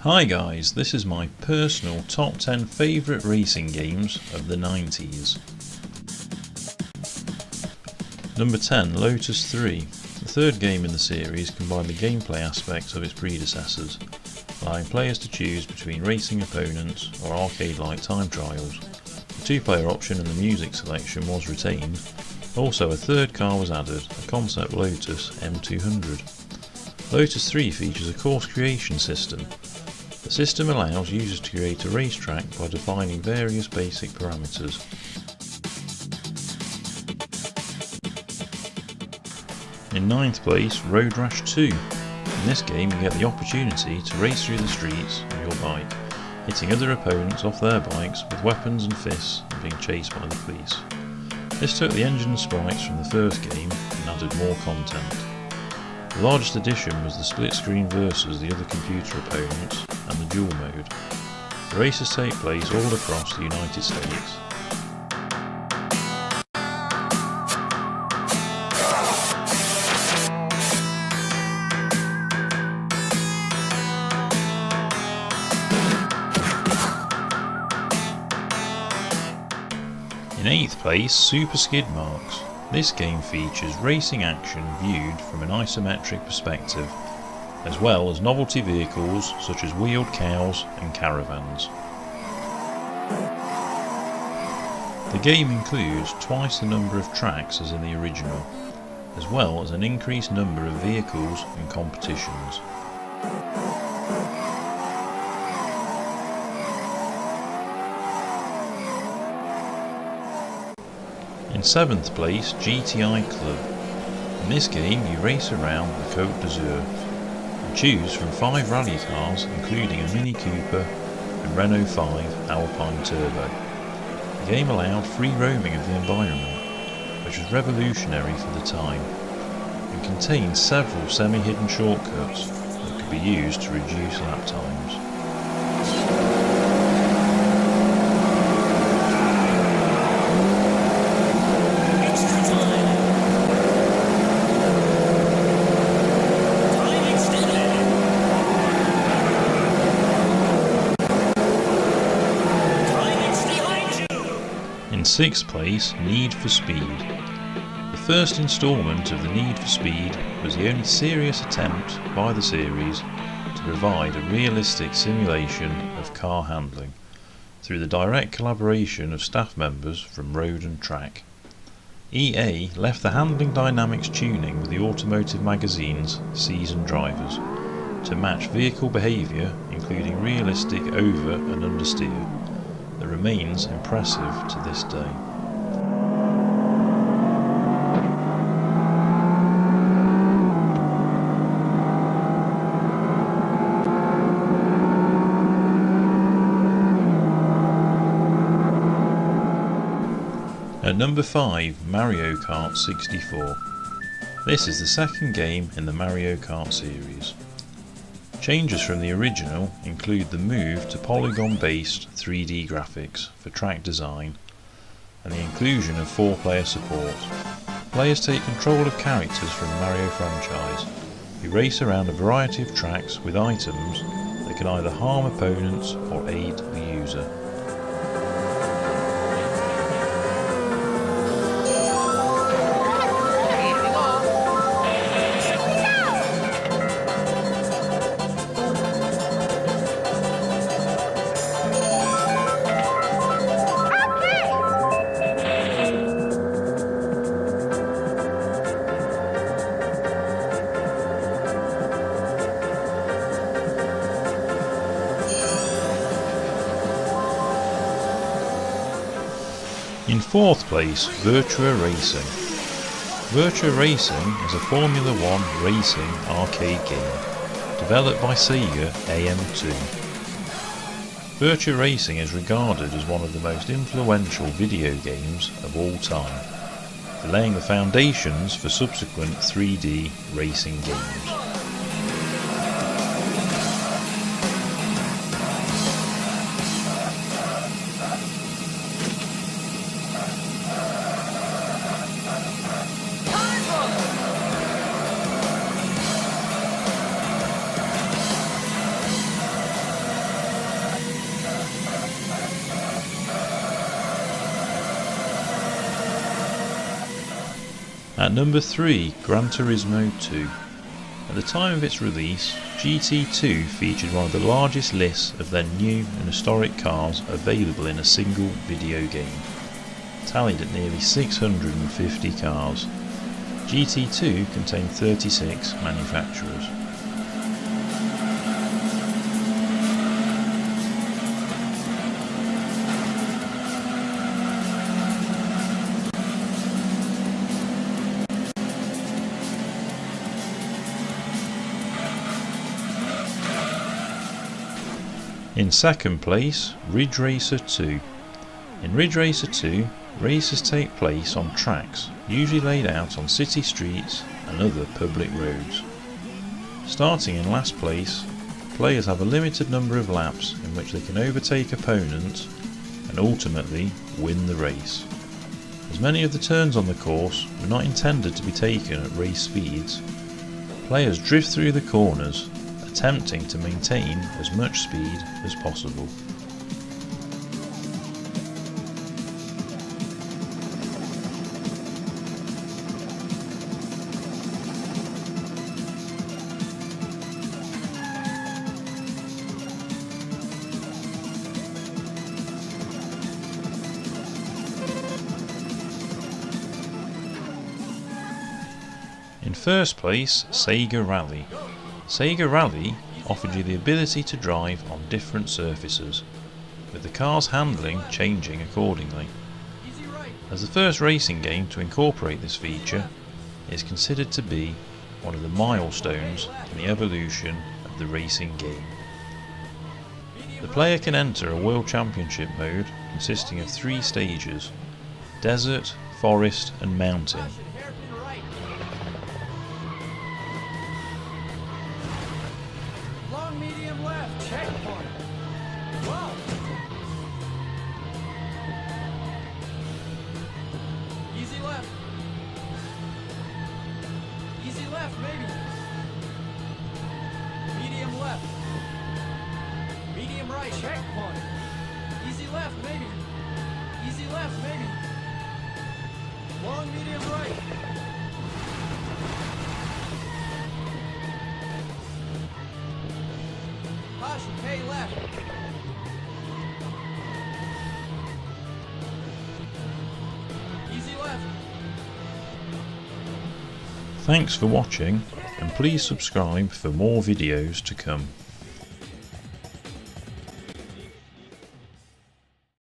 Hi guys, this is my personal top 10 favourite racing games of the 90s. Number 10, Lotus 3. The third game in the series combined the gameplay aspects of its predecessors, allowing players to choose between racing opponents or arcade-like time trials. The two-player option and the music selection was retained. Also, a third car was added, a concept Lotus M200. Lotus 3 features a course creation system. The system allows users to create a racetrack by defining various basic parameters. In 9th place, Road Rash 2. In this game you get the opportunity to race through the streets on your bike, hitting other opponents off their bikes with weapons and fists and being chased by the police. This took the engine and sprites from the first game and added more content. The largest addition was the split screen versus the other computer opponents and the dual mode. The races take place all across the United States. In 8th place, Super Skidmarks. This game features racing action viewed from an isometric perspective, as well as novelty vehicles such as wheeled cows and caravans. The game includes twice the number of tracks as in the original, as well as an increased number of vehicles and competitions. In 7th place, GTI Club. In this game you race around the Côte d'Azur and choose from 5 rally cars including a Mini Cooper and Renault 5 Alpine Turbo. The game allowed free roaming of the environment, which was revolutionary for the time, and contained several semi-hidden shortcuts that could be used to reduce lap times. In 6th place, Need for Speed. The first instalment of the Need for Speed was the only serious attempt by the series to provide a realistic simulation of car handling through the direct collaboration of staff members from Road and Track. EA left the handling dynamics tuning with the automotive magazine's seasoned drivers to match vehicle behaviour, including realistic over and understeer, that remains impressive to this day. At number 5, Mario Kart 64. This is the second game in the Mario Kart series. Changes from the original include the move to polygon-based 3D graphics for track design and the inclusion of 4-player support. Players take control of characters from the Mario franchise who race around a variety of tracks with items that can either harm opponents or aid the user. In 4th place, Virtua Racing. Virtua Racing is a Formula 1 racing arcade game, developed by Sega AM2. Virtua Racing is regarded as one of the most influential video games of all time, laying the foundations for subsequent 3D racing games. At number 3, Gran Turismo 2. At the time of its release, GT2 featured one of the largest lists of their new and historic cars available in a single video game, tallied at nearly 650 cars. GT2 contained 36 manufacturers. In second place, Ridge Racer 2. In Ridge Racer 2, races take place on tracks, usually laid out on city streets and other public roads. Starting in last place, players have a limited number of laps in which they can overtake opponents and ultimately win the race. As many of the turns on the course were not intended to be taken at race speeds, players drift through the corners, attempting to maintain as much speed as possible. In first place, Sega Rally. Sega Rally offered you the ability to drive on different surfaces, with the car's handling changing accordingly. As the first racing game to incorporate this feature, it is considered to be one of the milestones in the evolution of the racing game. The player can enter a World Championship mode consisting of 3 stages: desert, forest and mountain. Long medium left, checkpoint. Wow. Easy left. Easy left, maybe. Medium left. Medium right, checkpoint. Easy left, maybe. Easy left, maybe. Long medium right. Caution, K left. Easy left. Thanks for watching, and please subscribe for more videos to come.